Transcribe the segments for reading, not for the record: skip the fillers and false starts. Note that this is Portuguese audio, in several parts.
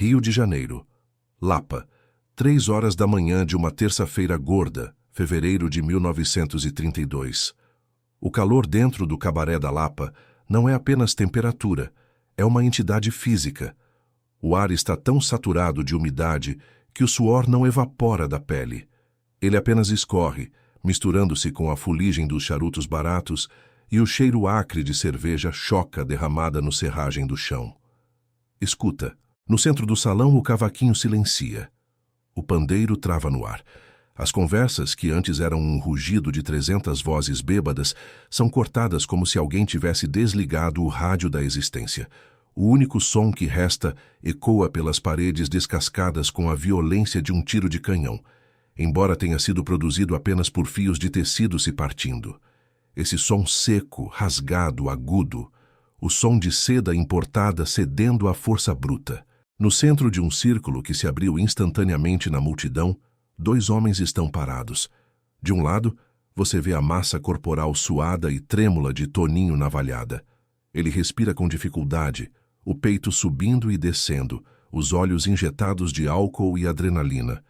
Rio de Janeiro. Lapa. 3 horas da manhã de uma terça-feira gorda, fevereiro de 1932. O calor dentro do cabaré da Lapa não é apenas temperatura, é uma entidade física. O ar está tão saturado de umidade que o suor não evapora da pele. Ele apenas escorre, misturando-se com a fuligem dos charutos baratos, e o cheiro acre de cerveja choca derramada no serragem do chão. Escuta. No centro do salão, o cavaquinho silencia. O pandeiro trava no ar. As conversas, que antes eram um rugido de 300 vozes bêbadas, são cortadas como se alguém tivesse desligado o rádio da existência. O único som que resta ecoa pelas paredes descascadas com a violência de um tiro de canhão, embora tenha sido produzido apenas por fios de tecido se partindo. Esse som seco, rasgado, agudo, o som de seda importada cedendo à força bruta. No centro de um círculo que se abriu instantaneamente na multidão, 2 homens estão parados. De um lado, você vê a massa corporal suada e trêmula de Toninho Navalhada. Ele respira com dificuldade, o peito subindo e descendo, os olhos injetados de álcool e adrenalina.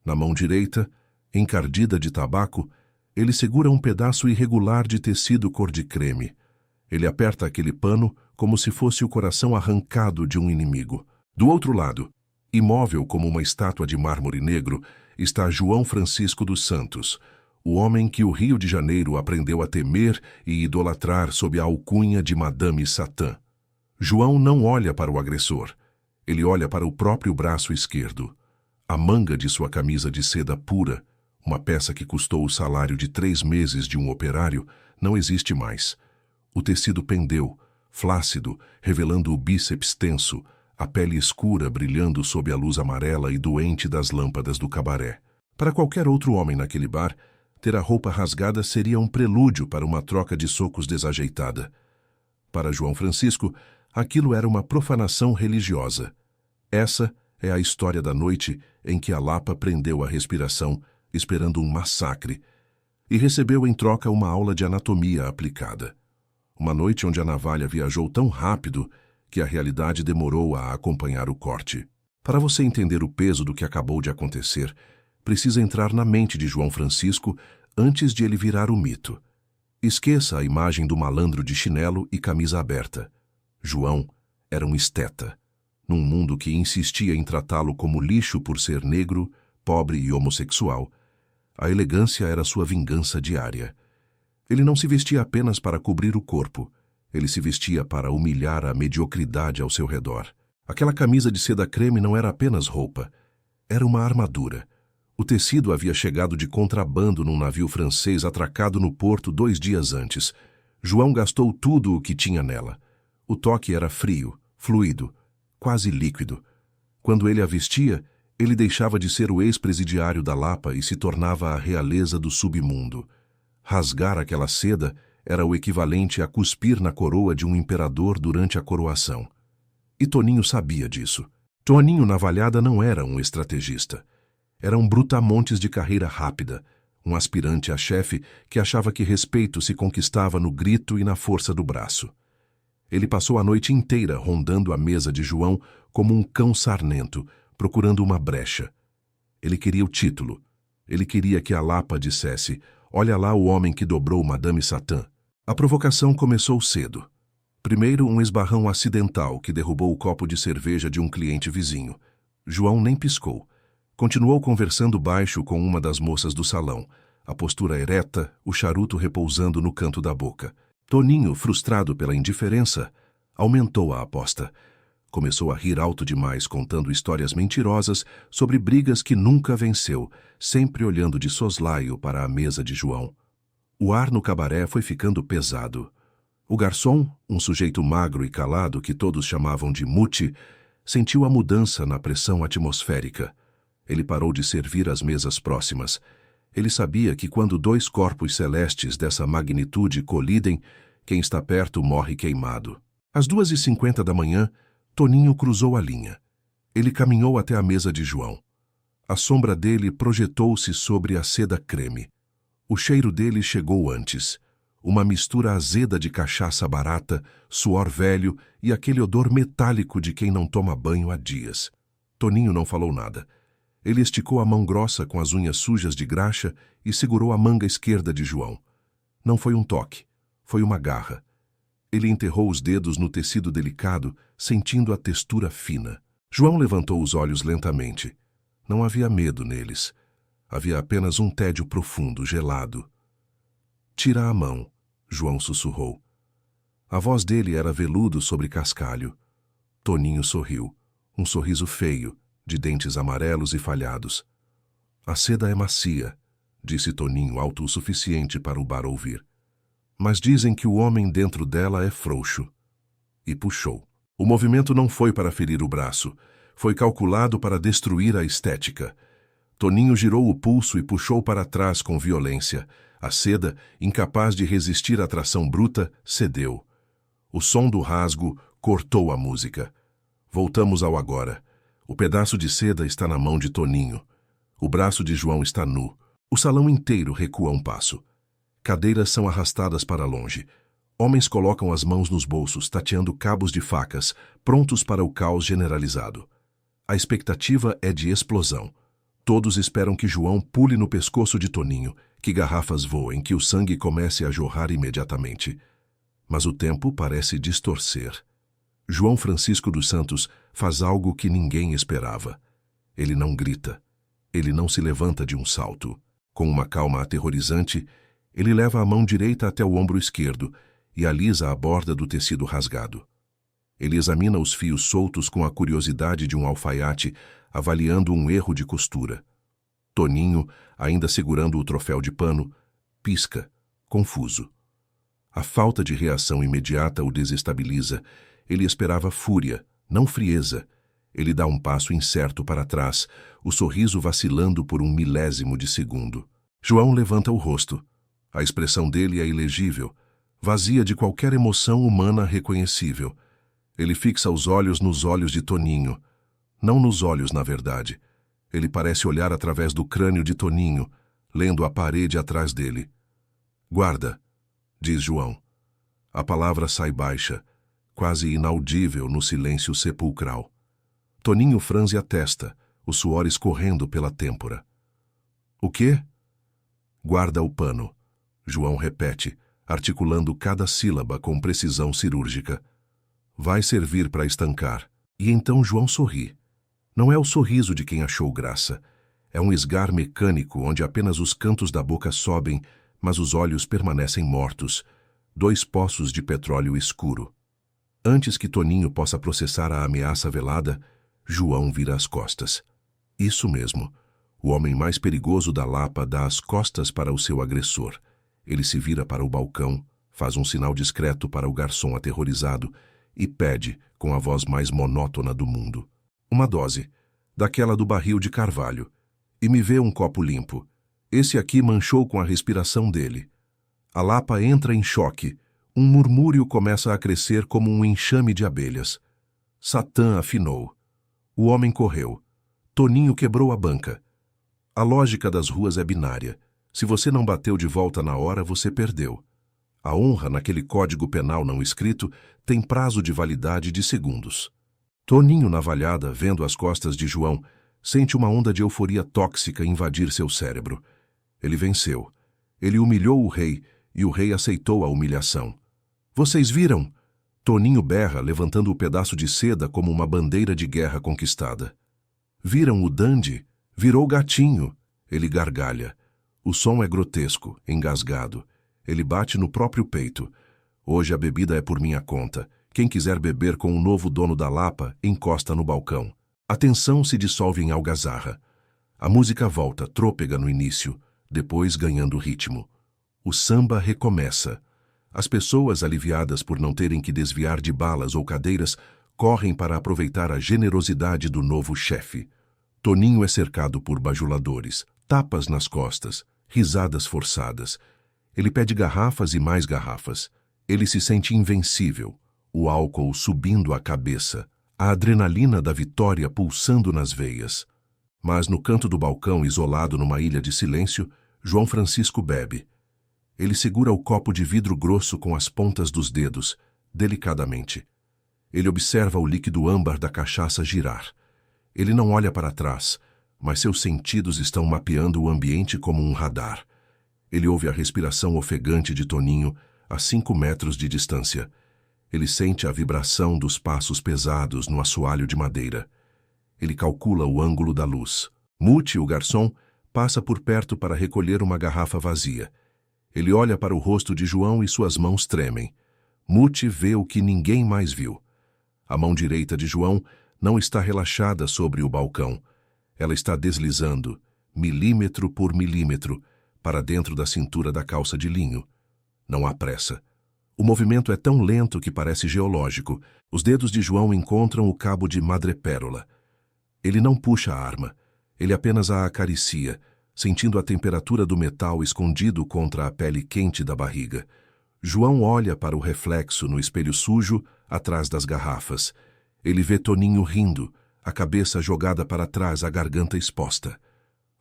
Na mão direita, encardida de tabaco, ele segura um pedaço irregular de tecido cor de creme. Ele aperta aquele pano como se fosse o coração arrancado de um inimigo. Do outro lado, imóvel como uma estátua de mármore negro, está João Francisco dos Santos, o homem que o Rio de Janeiro aprendeu a temer e idolatrar sob a alcunha de Madame Satã. João não olha para o agressor. Ele olha para o próprio braço esquerdo. A manga de sua camisa de seda pura, uma peça que custou o salário de 3 meses de um operário, não existe mais. O tecido pendeu, flácido, revelando o bíceps tenso, a pele escura brilhando sob a luz amarela e doente das lâmpadas do cabaré. Para qualquer outro homem naquele bar, ter a roupa rasgada seria um prelúdio para uma troca de socos desajeitada. Para João Francisco, aquilo era uma profanação religiosa. Essa é a história da noite em que a Lapa prendeu a respiração, esperando um massacre, e recebeu em troca uma aula de anatomia aplicada. Uma noite onde a navalha viajou tão rápido que a realidade demorou a acompanhar o corte. Para você entender o peso do que acabou de acontecer, precisa entrar na mente de João Francisco antes de ele virar o mito. Esqueça a imagem do malandro de chinelo e camisa aberta. João era um esteta, num mundo que insistia em tratá-lo como lixo por ser negro, pobre e homossexual. A elegância era sua vingança diária. Ele não se vestia apenas para cobrir o corpo. Ele se vestia para humilhar a mediocridade ao seu redor. Aquela camisa de seda creme não era apenas roupa. Era uma armadura. O tecido havia chegado de contrabando num navio francês atracado no porto 2 dias antes. João gastou tudo o que tinha nela. O toque era frio, fluido, quase líquido. Quando ele a vestia, ele deixava de ser o ex-presidiário da Lapa e se tornava a realeza do submundo. Rasgar aquela seda era o equivalente a cuspir na coroa de um imperador durante a coroação. E Toninho sabia disso. Toninho Navalhada não era um estrategista. Era um brutamontes de carreira rápida, um aspirante a chefe que achava que respeito se conquistava no grito e na força do braço. Ele passou a noite inteira rondando a mesa de João como um cão sarnento, procurando uma brecha. Ele queria o título. Ele queria que a Lapa dissesse: "Olha lá o homem que dobrou Madame Satã." A provocação começou cedo. Primeiro, um esbarrão acidental que derrubou o copo de cerveja de um cliente vizinho. João nem piscou. Continuou conversando baixo com uma das moças do salão, a postura ereta, o charuto repousando no canto da boca. Toninho, frustrado pela indiferença, aumentou a aposta. Começou a rir alto demais, contando histórias mentirosas sobre brigas que nunca venceu, sempre olhando de soslaio para a mesa de João. O ar no cabaré foi ficando pesado. O garçom, um sujeito magro e calado que todos chamavam de Muti, sentiu a mudança na pressão atmosférica. Ele parou de servir as mesas próximas. Ele sabia que quando 2 corpos celestes dessa magnitude colidem, quem está perto morre queimado. Às 2h50 da manhã, Toninho cruzou a linha. Ele caminhou até a mesa de João. A sombra dele projetou-se sobre a seda creme. O cheiro dele chegou antes. Uma mistura azeda de cachaça barata, suor velho e aquele odor metálico de quem não toma banho há dias. Toninho não falou nada. Ele esticou a mão grossa com as unhas sujas de graxa e segurou a manga esquerda de João. Não foi um toque, foi uma garra. Ele enterrou os dedos no tecido delicado, sentindo a textura fina. João levantou os olhos lentamente. Não havia medo neles. Havia apenas um tédio profundo, gelado. Tira a mão, João sussurrou. A voz dele era veludo sobre cascalho. Toninho sorriu, um sorriso feio, de dentes amarelos e falhados. A seda é macia, disse Toninho alto o suficiente para o bar ouvir. Mas dizem que o homem dentro dela é frouxo. E puxou. O movimento não foi para ferir o braço, foi calculado para destruir a estética. Toninho girou o pulso e puxou para trás com violência. A seda, incapaz de resistir à tração bruta, cedeu. O som do rasgo cortou a música. Voltamos ao agora. O pedaço de seda está na mão de Toninho. O braço de João está nu. O salão inteiro recua um passo. Cadeiras são arrastadas para longe. Homens colocam as mãos nos bolsos, tateando cabos de facas, prontos para o caos generalizado. A expectativa é de explosão. Todos esperam que João pule no pescoço de Toninho, que garrafas voem, que o sangue comece a jorrar imediatamente. Mas o tempo parece distorcer. João Francisco dos Santos faz algo que ninguém esperava. Ele não grita. Ele não se levanta de um salto. Com uma calma aterrorizante, ele leva a mão direita até o ombro esquerdo e alisa a borda do tecido rasgado. Ele examina os fios soltos com a curiosidade de um alfaiate, avaliando um erro de costura. Toninho, ainda segurando o troféu de pano, pisca, confuso. A falta de reação imediata o desestabiliza. Ele esperava fúria, não frieza. Ele dá um passo incerto para trás, o sorriso vacilando por um milésimo de segundo. João levanta o rosto. A expressão dele é ilegível, vazia de qualquer emoção humana reconhecível. Ele fixa os olhos nos olhos de Toninho. Não nos olhos, na verdade. Ele parece olhar através do crânio de Toninho, lendo a parede atrás dele. Guarda, diz João. A palavra sai baixa, quase inaudível no silêncio sepulcral. Toninho franze a testa, o suor escorrendo pela têmpora. O quê? Guarda o pano, João repete, articulando cada sílaba com precisão cirúrgica. Vai servir para estancar. E então João sorri. Não é o sorriso de quem achou graça. É um esgar mecânico onde apenas os cantos da boca sobem, mas os olhos permanecem mortos. 2 poços de petróleo escuro. Antes que Toninho possa processar a ameaça velada, João vira as costas. Isso mesmo. O homem mais perigoso da Lapa dá as costas para o seu agressor. Ele se vira para o balcão, faz um sinal discreto para o garçom aterrorizado e pede, com a voz mais monótona do mundo, uma dose, daquela do barril de carvalho, e me vê um copo limpo. Esse aqui manchou com a respiração dele. A Lapa entra em choque. Um murmúrio começa a crescer como um enxame de abelhas. Satã afinou. O homem correu. Toninho quebrou a banca. A lógica das ruas é binária. Se você não bateu de volta na hora, você perdeu. A honra, naquele código penal não escrito, tem prazo de validade de segundos. Toninho, navalhada, vendo as costas de João, sente uma onda de euforia tóxica invadir seu cérebro. Ele venceu. Ele humilhou o rei, e o rei aceitou a humilhação. Vocês viram? Toninho berra, levantando o pedaço de seda como uma bandeira de guerra conquistada. Viram o dandy? Virou gatinho. Ele gargalha. O som é grotesco, engasgado. Ele bate no próprio peito. Hoje a bebida é por minha conta. Quem quiser beber com o novo dono da Lapa, encosta no balcão. A tensão se dissolve em algazarra. A música volta, trôpega no início, depois ganhando ritmo. O samba recomeça. As pessoas, aliviadas por não terem que desviar de balas ou cadeiras, correm para aproveitar a generosidade do novo chefe. Toninho é cercado por bajuladores, tapas nas costas, risadas forçadas. Ele pede garrafas e mais garrafas. Ele se sente invencível, o álcool subindo a cabeça, a adrenalina da vitória pulsando nas veias. Mas no canto do balcão, isolado numa ilha de silêncio, João Francisco bebe. Ele segura o copo de vidro grosso com as pontas dos dedos, delicadamente. Ele observa o líquido âmbar da cachaça girar. Ele não olha para trás, mas seus sentidos estão mapeando o ambiente como um radar. Ele ouve a respiração ofegante de Toninho a 5 metros de distância. Ele sente a vibração dos passos pesados no assoalho de madeira. Ele calcula o ângulo da luz. Muti, o garçom, passa por perto para recolher uma garrafa vazia. Ele olha para o rosto de João e suas mãos tremem. Muti vê o que ninguém mais viu. A mão direita de João não está relaxada sobre o balcão. Ela está deslizando, milímetro por milímetro, para dentro da cintura da calça de linho. Não há pressa. O movimento é tão lento que parece geológico. Os dedos de João encontram o cabo de madrepérola. Ele não puxa a arma. Ele apenas a acaricia, sentindo a temperatura do metal escondido contra a pele quente da barriga. João olha para o reflexo no espelho sujo, atrás das garrafas. Ele vê Toninho rindo, a cabeça jogada para trás, a garganta exposta.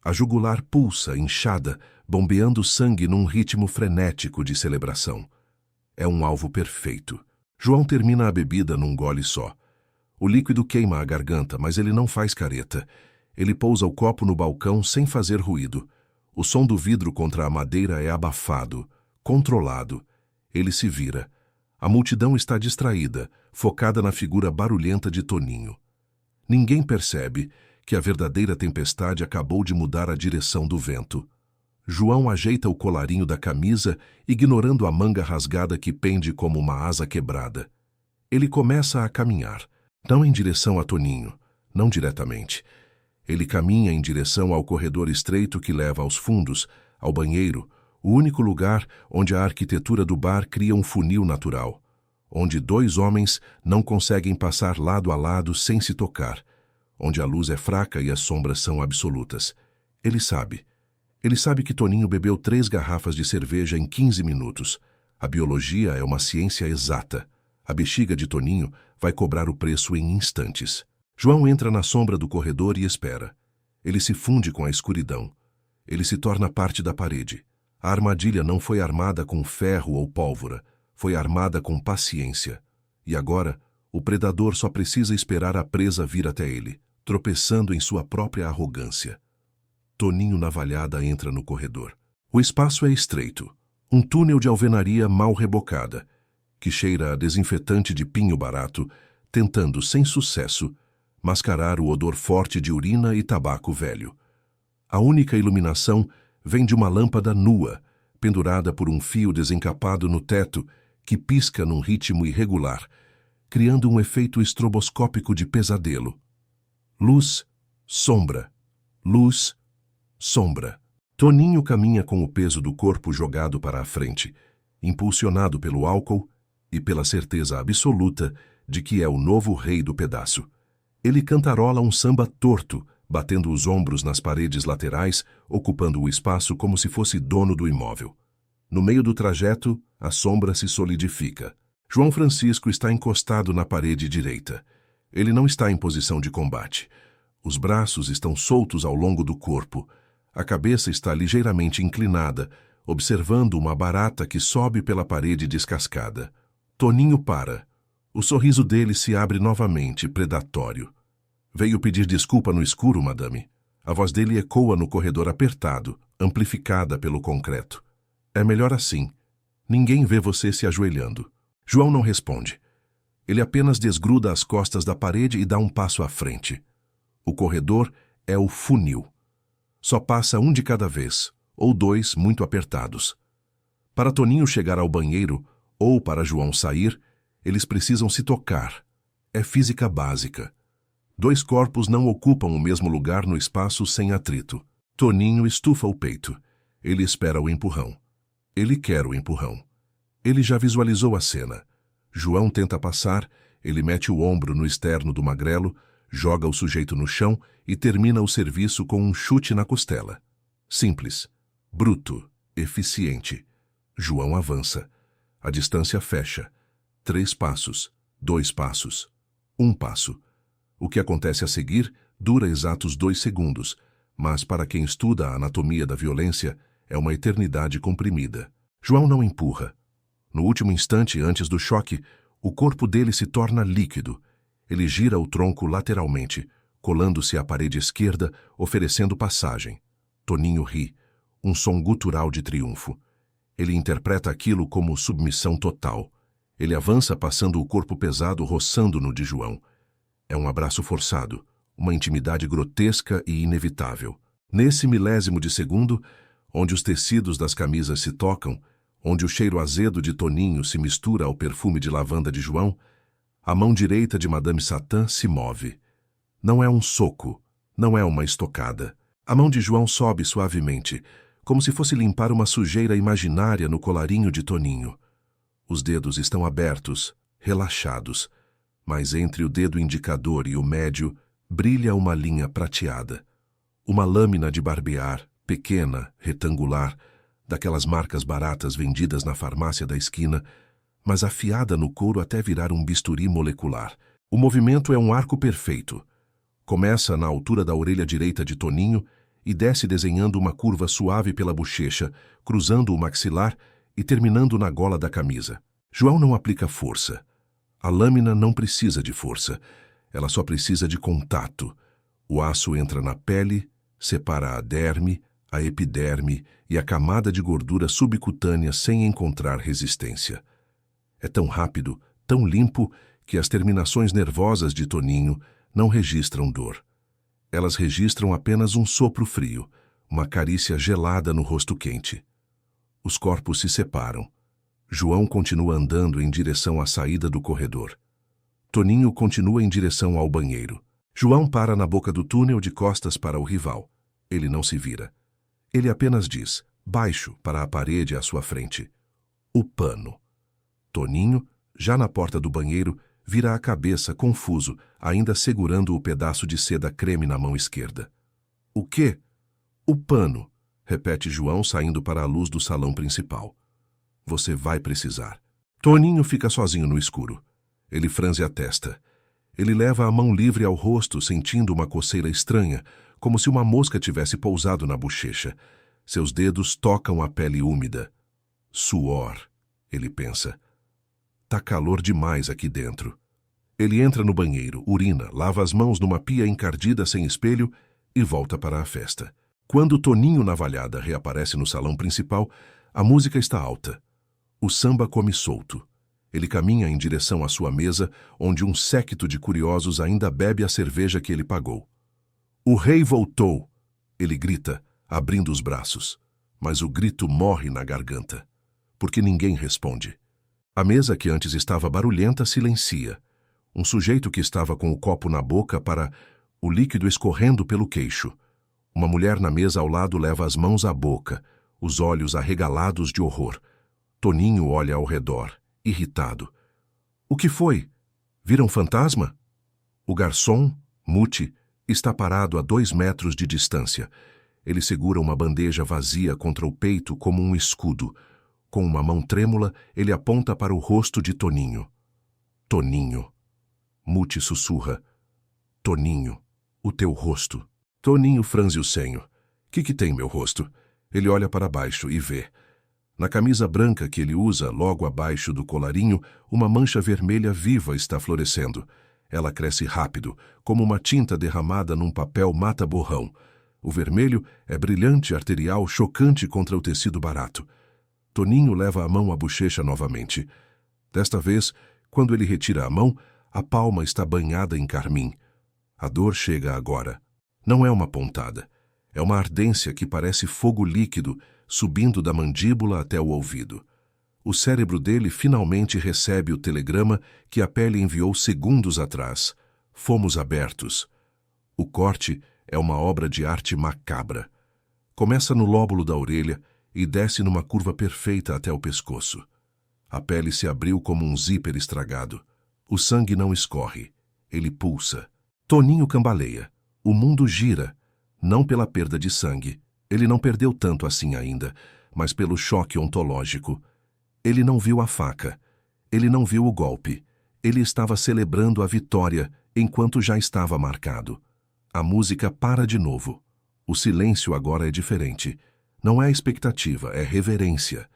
A jugular pulsa, inchada, bombeando sangue num ritmo frenético de celebração. É um alvo perfeito. João termina a bebida num gole só. O líquido queima a garganta, mas ele não faz careta. Ele pousa o copo no balcão sem fazer ruído. O som do vidro contra a madeira é abafado, controlado. Ele se vira. A multidão está distraída, focada na figura barulhenta de Toninho. Ninguém percebe que a verdadeira tempestade acabou de mudar a direção do vento. João ajeita o colarinho da camisa, ignorando a manga rasgada que pende como uma asa quebrada. Ele começa a caminhar, não em direção a Toninho, não diretamente. Ele caminha em direção ao corredor estreito que leva aos fundos, ao banheiro, o único lugar onde a arquitetura do bar cria um funil natural, onde 2 homens não conseguem passar lado a lado sem se tocar, onde a luz é fraca e as sombras são absolutas. Ele sabe. Ele sabe que Toninho bebeu 3 garrafas de cerveja em 15 minutos. A biologia é uma ciência exata. A bexiga de Toninho vai cobrar o preço em instantes. João entra na sombra do corredor e espera. Ele se funde com a escuridão. Ele se torna parte da parede. A armadilha não foi armada com ferro ou pólvora. Foi armada com paciência. E agora, o predador só precisa esperar a presa vir até ele, tropeçando em sua própria arrogância. Toninho navalhada entra no corredor. O espaço é estreito. Um túnel de alvenaria mal rebocada, que cheira a desinfetante de pinho barato, tentando, sem sucesso, mascarar o odor forte de urina e tabaco velho. A única iluminação vem de uma lâmpada nua, pendurada por um fio desencapado no teto, que pisca num ritmo irregular, criando um efeito estroboscópico de pesadelo. Luz, sombra. Luz, sombra. Toninho caminha com o peso do corpo jogado para a frente, impulsionado pelo álcool e pela certeza absoluta de que é o novo rei do pedaço. Ele cantarola um samba torto, batendo os ombros nas paredes laterais, ocupando o espaço como se fosse dono do imóvel. No meio do trajeto, a sombra se solidifica. João Francisco está encostado na parede direita. Ele não está em posição de combate. Os braços estão soltos ao longo do corpo. A cabeça está ligeiramente inclinada, observando uma barata que sobe pela parede descascada. Toninho para. O sorriso dele se abre novamente, predatório. Veio pedir desculpa no escuro, madame. A voz dele ecoa no corredor apertado, amplificada pelo concreto. É melhor assim. Ninguém vê você se ajoelhando. João não responde. Ele apenas desgruda as costas da parede e dá um passo à frente. O corredor é o funil. Só passa um de cada vez, ou 2 muito apertados. Para Toninho chegar ao banheiro, ou para João sair, eles precisam se tocar. É física básica. 2 corpos não ocupam o mesmo lugar no espaço sem atrito. Toninho estufa o peito. Ele espera o empurrão. Ele quer o empurrão. Ele já visualizou a cena. João tenta passar, ele mete o ombro no externo do magrelo, joga o sujeito no chão e termina o serviço com um chute na costela. Simples, bruto, eficiente. João avança. A distância fecha. 3 passos, 2 passos, 1 passo. O que acontece a seguir dura exatos 2 segundos, mas para quem estuda a anatomia da violência, é uma eternidade comprimida. João não empurra. No último instante antes do choque, o corpo dele se torna líquido. Ele gira o tronco lateralmente, colando-se à parede esquerda, oferecendo passagem. Toninho ri, um som gutural de triunfo. Ele interpreta aquilo como submissão total. Ele avança passando o corpo pesado roçando no de João. É um abraço forçado, uma intimidade grotesca e inevitável. Nesse milésimo de segundo, onde os tecidos das camisas se tocam, onde o cheiro azedo de Toninho se mistura ao perfume de lavanda de João, a mão direita de Madame Satã se move. Não é um soco, não é uma estocada. A mão de João sobe suavemente, como se fosse limpar uma sujeira imaginária no colarinho de Toninho. Os dedos estão abertos, relaxados, mas entre o dedo indicador e o médio brilha uma linha prateada. Uma lâmina de barbear, pequena, retangular, daquelas marcas baratas vendidas na farmácia da esquina, mas afiada no couro até virar um bisturi molecular. O movimento é um arco perfeito. Começa na altura da orelha direita de Toninho e desce desenhando uma curva suave pela bochecha, cruzando o maxilar e terminando na gola da camisa. João não aplica força. A lâmina não precisa de força. Ela só precisa de contato. O aço entra na pele, separa a derme, a epiderme e a camada de gordura subcutânea sem encontrar resistência. É tão rápido, tão limpo, que as terminações nervosas de Toninho não registram dor. Elas registram apenas um sopro frio, uma carícia gelada no rosto quente. Os corpos se separam. João continua andando em direção à saída do corredor. Toninho continua em direção ao banheiro. João para na boca do túnel de costas para o rival. Ele não se vira. Ele apenas diz, baixo, para a parede à sua frente: o pano. Toninho, já na porta do banheiro, vira a cabeça, confuso, ainda segurando o pedaço de seda creme na mão esquerda. O quê? O pano, repete João, saindo para a luz do salão principal. Você vai precisar. Toninho fica sozinho no escuro. Ele franze a testa. Ele leva a mão livre ao rosto, sentindo uma coceira estranha, como se uma mosca tivesse pousado na bochecha. Seus dedos tocam a pele úmida. Suor, ele pensa. Tá calor demais aqui dentro. Ele entra no banheiro, urina, lava as mãos numa pia encardida sem espelho e volta para a festa. Quando Toninho Navalhada reaparece no salão principal, a música está alta. O samba come solto. Ele caminha em direção à sua mesa, onde um séquito de curiosos ainda bebe a cerveja que ele pagou. O rei voltou, ele grita, abrindo os braços. Mas o grito morre na garganta, porque ninguém responde. A mesa que antes estava barulhenta silencia. Um sujeito que estava com o copo na boca para o líquido escorrendo pelo queixo. Uma mulher na mesa ao lado leva as mãos à boca, os olhos arregalados de horror. Toninho olha ao redor, irritado. O que foi? Viram fantasma? O garçom, Muti, está parado a 2 metros de distância. Ele segura uma bandeja vazia contra o peito como um escudo. Com uma mão trêmula, ele aponta para o rosto de Toninho. Toninho. Muti sussurra. Toninho, o teu rosto. Toninho franze o senho. Que tem meu rosto? Ele olha para baixo e vê. Na camisa branca que ele usa, logo abaixo do colarinho, uma mancha vermelha viva está florescendo. Ela cresce rápido, como uma tinta derramada num papel mata-borrão. O vermelho é brilhante, arterial, chocante contra o tecido barato. Toninho leva a mão à bochecha novamente. Desta vez, quando ele retira a mão, a palma está banhada em carmim. A dor chega agora. Não é uma pontada. É uma ardência que parece fogo líquido, subindo da mandíbula até o ouvido. O cérebro dele finalmente recebe o telegrama que a pele enviou segundos atrás. Fomos abertos. O corte é uma obra de arte macabra. Começa no lóbulo da orelha e desce numa curva perfeita até o pescoço. A pele se abriu como um zíper estragado. O sangue não escorre. Ele pulsa. Toninho cambaleia. O mundo gira. Não pela perda de sangue. Ele não perdeu tanto assim ainda, mas pelo choque ontológico. Ele não viu a faca. Ele não viu o golpe. Ele estava celebrando a vitória, enquanto já estava marcado. A música para de novo. O silêncio agora é diferente. Não é expectativa, é reverência.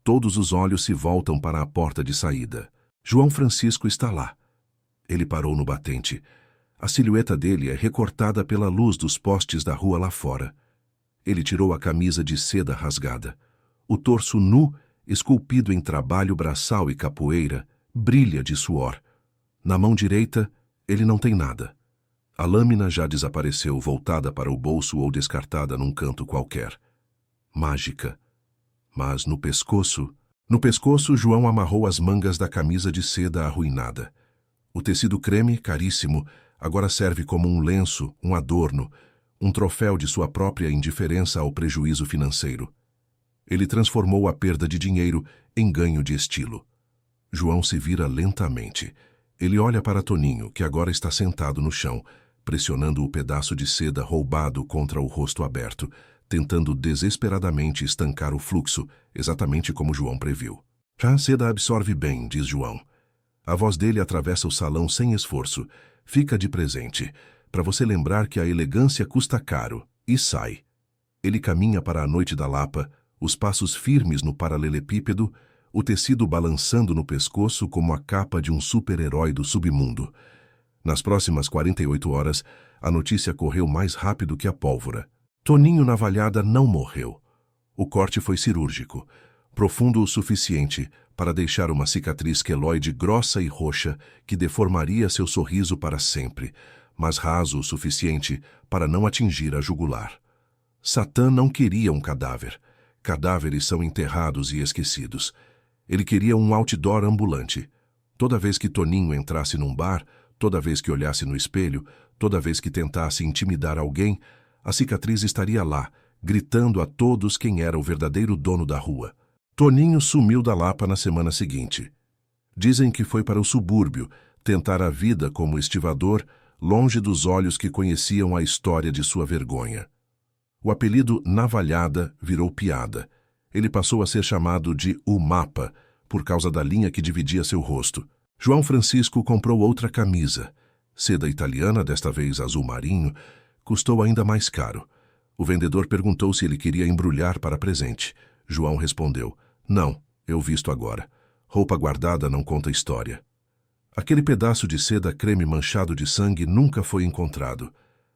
Todos os olhos se voltam para a porta de saída. João Francisco está lá. Ele parou no batente. A silhueta dele é recortada pela luz dos postes da rua lá fora. Ele tirou a camisa de seda rasgada. O torso nu, esculpido em trabalho braçal e capoeira, brilha de suor. Na mão direita, ele não tem nada. A lâmina já desapareceu, voltada para o bolso ou descartada num canto qualquer. Mágica. Mas no pescoço, João amarrou as mangas da camisa de seda arruinada. O tecido creme, caríssimo, agora serve como um lenço, um adorno, um troféu de sua própria indiferença ao prejuízo financeiro. Ele transformou a perda de dinheiro em ganho de estilo. João se vira lentamente. Ele olha para Toninho, que agora está sentado no chão, pressionando o pedaço de seda roubado contra o rosto aberto, tentando desesperadamente estancar o fluxo, exatamente como João previu. A seda absorve bem, diz João. A voz dele atravessa o salão sem esforço. Fica de presente, para você lembrar que a elegância custa caro, e sai. Ele caminha para a noite da Lapa, os passos firmes no paralelepípedo, o tecido balançando no pescoço como a capa de um super-herói do submundo. Nas próximas 48 horas, a notícia correu mais rápido que a pólvora. Toninho Navalhada não morreu. O corte foi cirúrgico, profundo o suficiente para deixar uma cicatriz queloide grossa e roxa que deformaria seu sorriso para sempre, mas raso o suficiente para não atingir a jugular. Satã não queria um cadáver. Cadáveres são enterrados e esquecidos. Ele queria um outdoor ambulante. Toda vez que Toninho entrasse num bar, toda vez que olhasse no espelho, toda vez que tentasse intimidar alguém, a cicatriz estaria lá, gritando a todos quem era o verdadeiro dono da rua. Toninho sumiu da Lapa na semana seguinte. Dizem que foi para o subúrbio, tentar a vida como estivador, longe dos olhos que conheciam a história de sua vergonha. O apelido Navalhada virou piada. Ele passou a ser chamado de O Mapa, por causa da linha que dividia seu rosto. João Francisco comprou outra camisa. Seda italiana, desta vez azul marinho, custou ainda mais caro. O vendedor perguntou se ele queria embrulhar para presente. João respondeu: "Não, eu visto agora. Roupa guardada não conta história." Aquele pedaço de seda creme manchado de sangue nunca foi encontrado.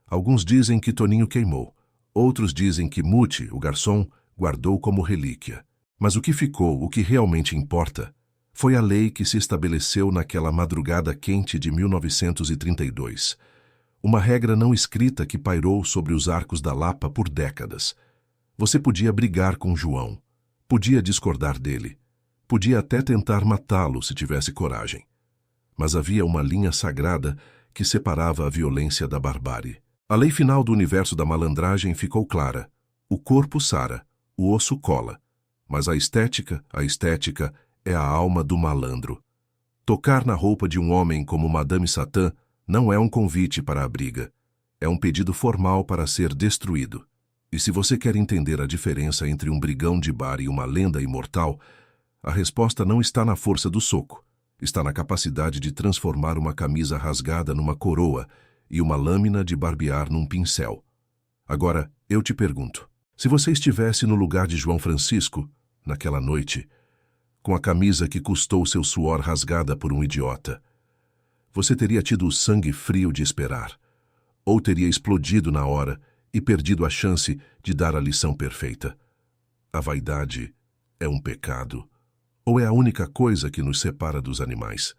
Alguns dizem que Toninho queimou. Outros dizem que Muti, o garçom, guardou como relíquia. Mas o que ficou, o que realmente importa, foi a lei que se estabeleceu naquela madrugada quente de 1932. Uma regra não escrita que pairou sobre os arcos da Lapa por décadas. Você podia brigar com João, podia discordar dele, podia até tentar matá-lo se tivesse coragem. Mas havia uma linha sagrada que separava a violência da barbárie. A lei final do universo da malandragem ficou clara. O corpo sara, o osso cola. Mas a estética é a alma do malandro. Tocar na roupa de um homem como Madame Satã não é um convite para a briga. É um pedido formal para ser destruído. E se você quer entender a diferença entre um brigão de bar e uma lenda imortal, a resposta não está na força do soco. Está na capacidade de transformar uma camisa rasgada numa coroa e uma lâmina de barbear num pincel. Agora, eu te pergunto, se você estivesse no lugar de João Francisco, naquela noite, com a camisa que custou seu suor rasgada por um idiota, você teria tido o sangue frio de esperar, ou teria explodido na hora e perdido a chance de dar a lição perfeita? A vaidade é um pecado, ou é a única coisa que nos separa dos animais?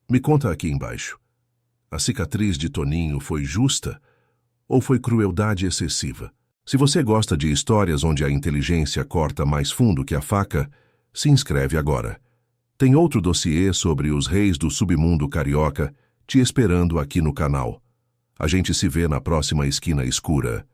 Me conta aqui embaixo. A cicatriz de Toninho foi justa ou foi crueldade excessiva? Se você gosta de histórias onde a inteligência corta mais fundo que a faca, se inscreve agora. Tem outro dossiê sobre os reis do submundo carioca te esperando aqui no canal. A gente se vê na próxima Esquina Escura.